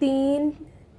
3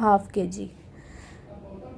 ½ kg۔